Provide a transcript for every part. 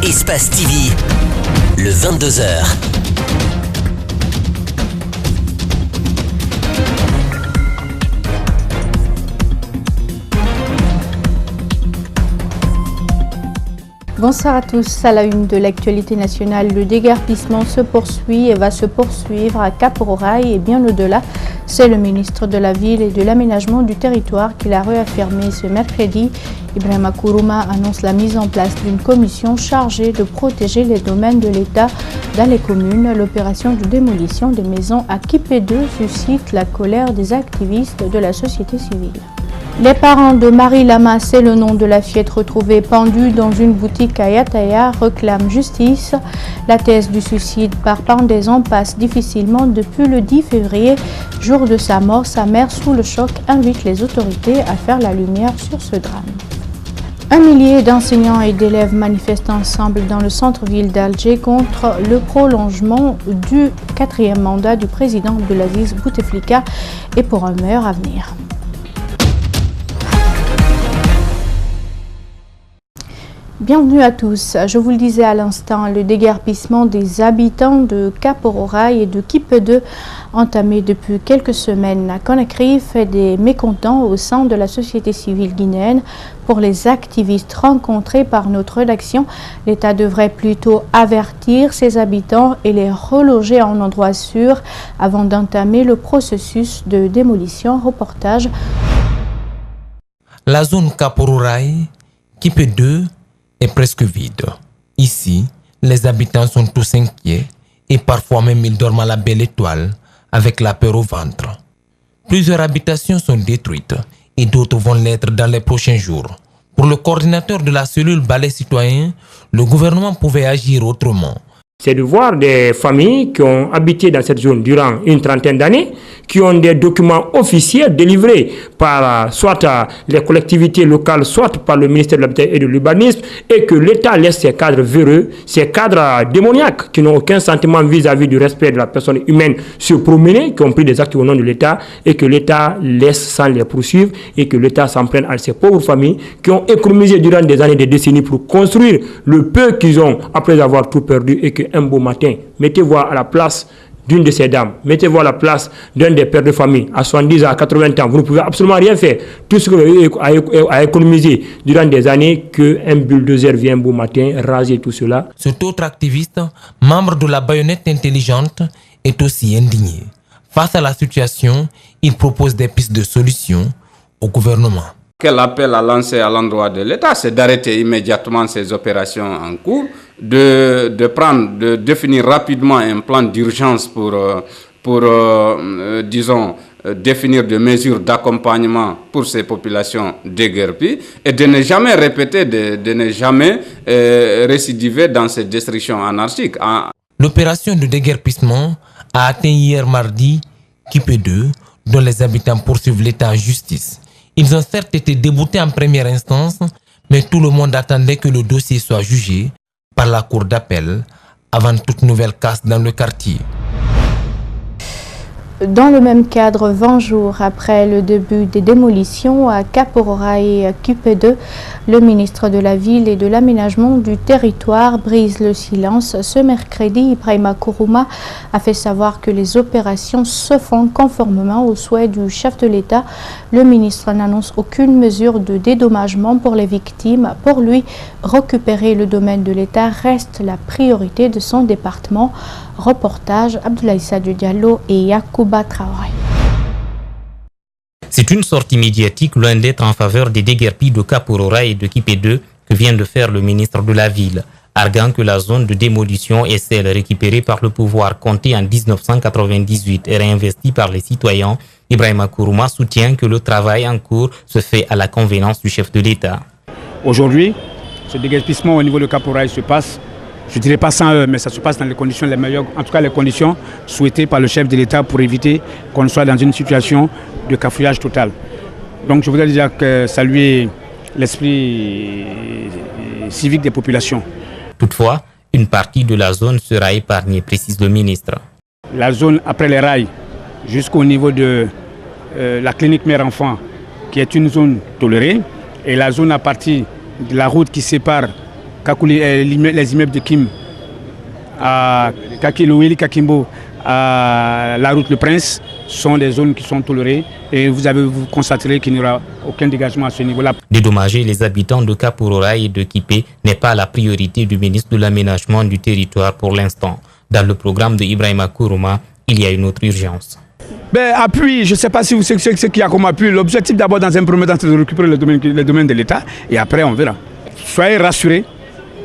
Espace TV, le 22h. Bonsoir à tous. À la une de l'actualité nationale, le déguerpissement se poursuit et va se poursuivre à Cap-Ororaï et bien au-delà. C'est le ministre de la Ville et de l'Aménagement du Territoire qui l'a réaffirmé ce mercredi. Ibrahima Kourouma annonce la mise en place d'une commission chargée de protéger les domaines de l'État dans les communes. L'opération de démolition des maisons à Kipé 2 suscite la colère des activistes de la société civile. Les parents de Marie Lama, c'est le nom de la fillette retrouvée pendue dans une boutique à Yataya, réclament justice. La thèse du suicide par pendaison passe difficilement depuis le 10 février, jour de sa mort. Sa mère, sous le choc, invite les autorités à faire la lumière sur ce drame. Un millier d'enseignants et d'élèves manifestent ensemble dans le centre-ville d'Alger contre le prolongement du 4e mandat du président Abdelaziz Bouteflika et pour un meilleur avenir. Bienvenue à tous. Je vous le disais à l'instant, le déguerpissement des habitants de Cap-Ororaï et de Kipé 2, entamé depuis quelques semaines à Conakry, fait des mécontents au sein de la société civile guinéenne. Pour les activistes rencontrés par notre rédaction, l'État devrait plutôt avertir ses habitants et les reloger en endroit sûr avant d'entamer le processus de démolition. Reportage. La zone Cap-Ororaï, Kipé 2, est presque vide. Ici, les habitants sont tous inquiets et parfois même ils dorment à la belle étoile avec la peur au ventre. Plusieurs habitations sont détruites et d'autres vont l'être dans les prochains jours. Pour le coordinateur de la cellule Balai Citoyen, le gouvernement pouvait agir autrement. C'est de voir des familles qui ont habité dans cette zone durant une trentaine d'années, qui ont des documents officiels délivrés par soit les collectivités locales, soit par le ministère de l'Habitat et de l'Urbanisme, et que l'État laisse ces cadres véreux, ces cadres démoniaques qui n'ont aucun sentiment vis-à-vis du respect de la personne humaine se promener, qui ont pris des actes au nom de l'État, et que l'État laisse sans les poursuivre, et que l'État s'en prenne à ces pauvres familles qui ont économisé durant des années, des décennies pour construire le peu qu'ils ont après avoir tout perdu, et que un beau matin, mettez-vous à la place d'une de ces dames, mettez-vous à la place d'un des pères de famille à 70 à 80 ans, vous ne pouvez absolument rien faire. Tout ce que vous avez à économiser durant des années, qu'un bulldozer vient un beau matin raser tout cela. Cet autre activiste, membre de la baïonnette intelligente, est aussi indigné. Face à la situation, il propose des pistes de solutions au gouvernement. Quel appel à lancer à l'endroit de l'État, c'est d'arrêter immédiatement ces opérations en cours, de définir rapidement un plan d'urgence pour définir des mesures d'accompagnement pour ces populations déguerpies et de ne jamais répéter, de ne jamais récidiver dans ces destructions anarchiques. L'opération de déguerpissement a atteint hier mardi Kipé 2, dont les habitants poursuivent l'État en justice. Ils ont certes été déboutés en première instance, mais tout le monde attendait que le dossier soit jugé par la cour d'appel avant toute nouvelle casse dans le quartier. Dans le même cadre, 20 jours après le début des démolitions à Cap-Ororaï et à Kipé 2, le ministre de la Ville et de l'Aménagement du Territoire brise le silence. Ce mercredi, Ibrahima Kourouma a fait savoir que les opérations se font conformément aux souhaits du chef de l'État. Le ministre n'annonce aucune mesure de dédommagement pour les victimes. Pour lui, récupérer le domaine de l'État reste la priorité de son département. Reportage Abdoulaye Sadio Diallo et Yacouba Traoré. C'est une sortie médiatique loin d'être en faveur des déguerpis de Cap-Ororaï et de Kipé 2 que vient de faire le ministre de la Ville, arguant que la zone de démolition est celle récupérée par le pouvoir compté en 1998 et réinvestie par les citoyens. Ibrahima Kourouma soutient que le travail en cours se fait à la convenance du chef de l'État. Aujourd'hui, ce déguerpissement au niveau de Cap-Ororaï se passe, je ne dirais pas sans eux, mais ça se passe dans les conditions les meilleures, en tout cas les conditions souhaitées par le chef de l'État pour éviter qu'on soit dans une situation de cafouillage total. Donc je voudrais déjà saluer l'esprit civique des populations. Toutefois, une partie de la zone sera épargnée, précise le ministre. La zone après les rails, jusqu'au niveau de la clinique mère-enfant, qui est une zone tolérée, et la zone à partir de la route qui sépare les immeubles de Kim, à Kakilouili, Kakimbo, à la route Le Prince, sont des zones qui sont tolérées et vous constaterez qu'il n'y aura aucun dégagement à ce niveau-là. Dédommager les habitants de Kapurora et de Kipé n'est pas la priorité du ministre de l'aménagement du territoire pour l'instant. Dans le programme de Ibrahima Kourouma, il y a une autre urgence. Appui, je ne sais pas si vous savez ce qu'il y a comme appui. L'objectif d'abord dans un premier temps, c'est de récupérer le domaine de l'État et après on verra. Soyez rassurés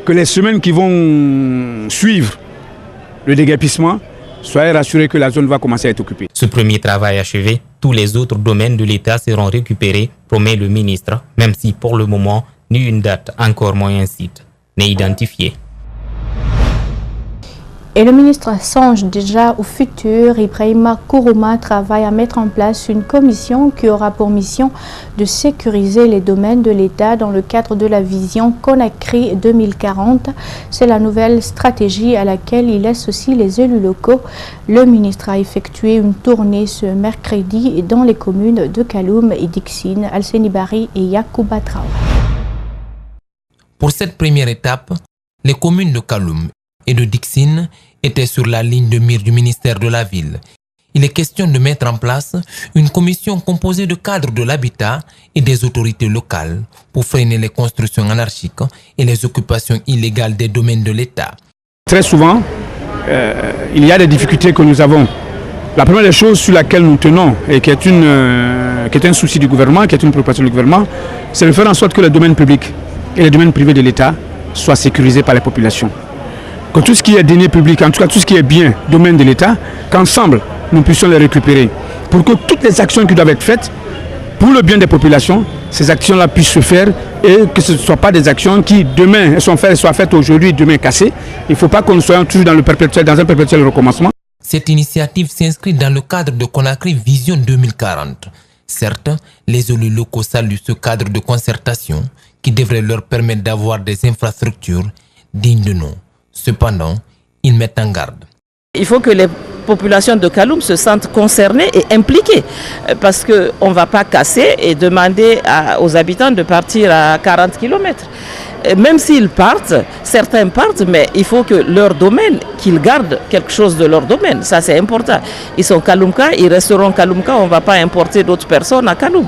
que les semaines qui vont suivre le déguerpissement, soyez rassurés que la zone va commencer à être occupée. Ce premier travail achevé, tous les autres domaines de l'État seront récupérés, promet le ministre, même si pour le moment, ni une date, encore moins un site, n'est identifiée. Et le ministre songe déjà au futur. Ibrahima Kourouma travaille à mettre en place une commission qui aura pour mission de sécuriser les domaines de l'État dans le cadre de la vision Conakry 2040. C'est la nouvelle stratégie à laquelle il associe les élus locaux. Le ministre a effectué une tournée ce mercredi dans les communes de Kaloum et Dixine, Alseni Bari et Yacouba Traoré. Pour cette première étape, les communes de Kaloum et de Dixine étaient sur la ligne de mire du ministère de la Ville. Il est question de mettre en place une commission composée de cadres de l'habitat et des autorités locales pour freiner les constructions anarchiques et les occupations illégales des domaines de l'État. Très souvent, il y a des difficultés que nous avons. La première des choses sur laquelle nous tenons et qui est un souci du gouvernement, qui est une préoccupation du gouvernement, c'est de faire en sorte que les domaines publics et les domaines privés de l'État soient sécurisés par les populations. Que tout ce qui est deniers publics, en tout cas tout ce qui est bien, domaine de l'État, qu'ensemble nous puissions les récupérer. Pour que toutes les actions qui doivent être faites pour le bien des populations, ces actions-là puissent se faire et que ce ne soient pas des actions qui demain elles soient faites aujourd'hui, demain cassées. Il ne faut pas que nous soyons toujours dans un perpétuel recommencement. Cette initiative s'inscrit dans le cadre de Conakry Vision 2040. Certes, les élus locaux saluent ce cadre de concertation qui devrait leur permettre d'avoir des infrastructures dignes de nom. Cependant, ils mettent en garde. Il faut que les populations de Kaloum se sentent concernées et impliquées parce qu'on ne va pas casser et demander aux habitants de partir à 40 km. Même s'ils partent, certains partent, mais il faut que leur domaine, qu'ils gardent quelque chose de leur domaine. Ça, c'est important. Ils sont Kaloumka, ils resteront Kaloumka, on ne va pas importer d'autres personnes à Kaloum.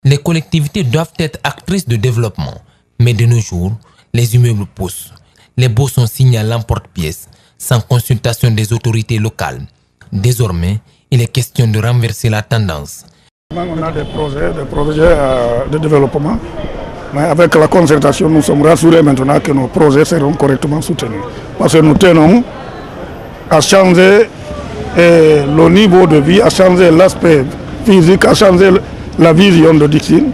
Les collectivités doivent être actrices de développement, mais de nos jours, les immeubles poussent. Les baux sont signés à l'emporte-pièce, sans consultation des autorités locales. Désormais, il est question de renverser la tendance. On a des projets de développement, mais avec la concertation, nous sommes rassurés maintenant que nos projets seront correctement soutenus. Parce que nous tenons à changer le niveau de vie, à changer l'aspect physique, à changer la vision de Dixine.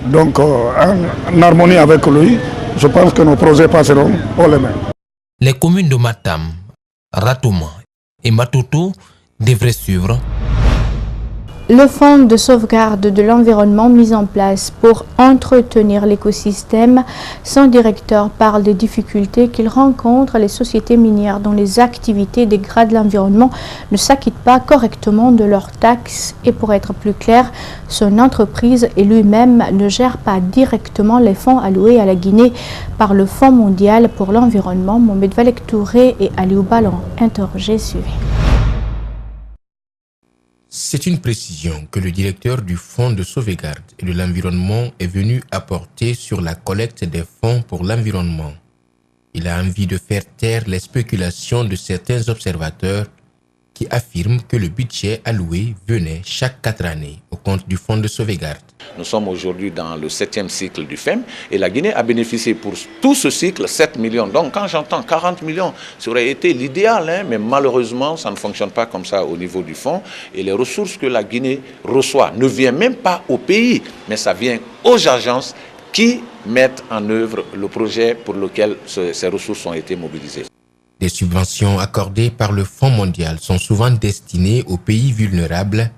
Donc, en harmonie avec lui, je pense que nos projets passeront haut les mains. Les communes de Matam, Ratouma et Matoto devraient suivre. Le fonds de sauvegarde de l'environnement mis en place pour entretenir l'écosystème, son directeur parle des difficultés qu'il rencontre les sociétés minières dont les activités dégradent l'environnement, ne s'acquittent pas correctement de leurs taxes et pour être plus clair, son entreprise et lui-même ne gèrent pas directement les fonds alloués à la Guinée par le Fonds mondial pour l'environnement. Mohamed Valek Touré et Aliou Ballon interrogés suivi. C'est une précision que le directeur du Fonds de sauvegarde et de l'environnement est venu apporter sur la collecte des fonds pour l'environnement. Il a envie de faire taire les spéculations de certains observateurs qui affirment que le budget alloué venait chaque 4 années au compte du Fonds de sauvegarde. Nous sommes aujourd'hui dans le 7e cycle du FEM et la Guinée a bénéficié pour tout ce cycle 7 millions. Donc quand j'entends 40 millions, ça aurait été l'idéal, mais malheureusement ça ne fonctionne pas comme ça au niveau du fonds. Et les ressources que la Guinée reçoit ne viennent même pas au pays, mais ça vient aux agences qui mettent en œuvre le projet pour lequel ces ressources ont été mobilisées. Les subventions accordées par le Fonds mondial sont souvent destinées aux pays vulnérables.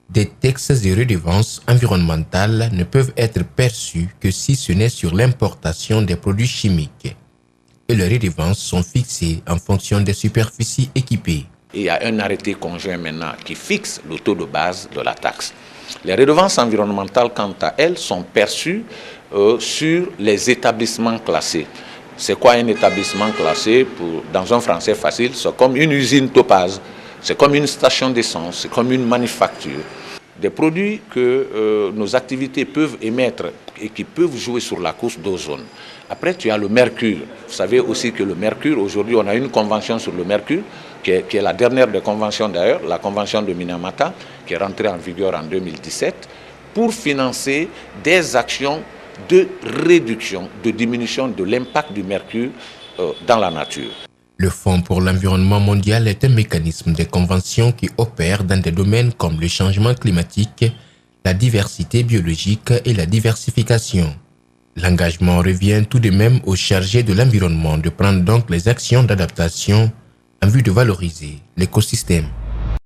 Des taxes et redevances environnementales ne peuvent être perçues que si ce n'est sur l'importation des produits chimiques. Et les redevances sont fixées en fonction des superficies équipées. Il y a un arrêté conjoint maintenant qui fixe le taux de base de la taxe. Les redevances environnementales, quant à elles, sont perçues sur les établissements classés. C'est quoi un établissement classé? Dans un français facile, c'est comme une usine Topaz, c'est comme une station d'essence, c'est comme une manufacture. Des produits que nos activités peuvent émettre et qui peuvent jouer sur la couche d'ozone. Après, tu as le mercure. Vous savez aussi que le mercure, aujourd'hui, on a une convention sur le mercure, qui est la dernière des conventions d'ailleurs, la convention de Minamata, qui est rentrée en vigueur en 2017, pour financer des actions de réduction, de diminution de l'impact du mercure dans la nature. Le Fonds pour l'environnement mondial est un mécanisme de convention qui opère dans des domaines comme le changement climatique, la diversité biologique et la diversification. L'engagement revient tout de même aux chargés de l'environnement de prendre donc les actions d'adaptation en vue de valoriser l'écosystème.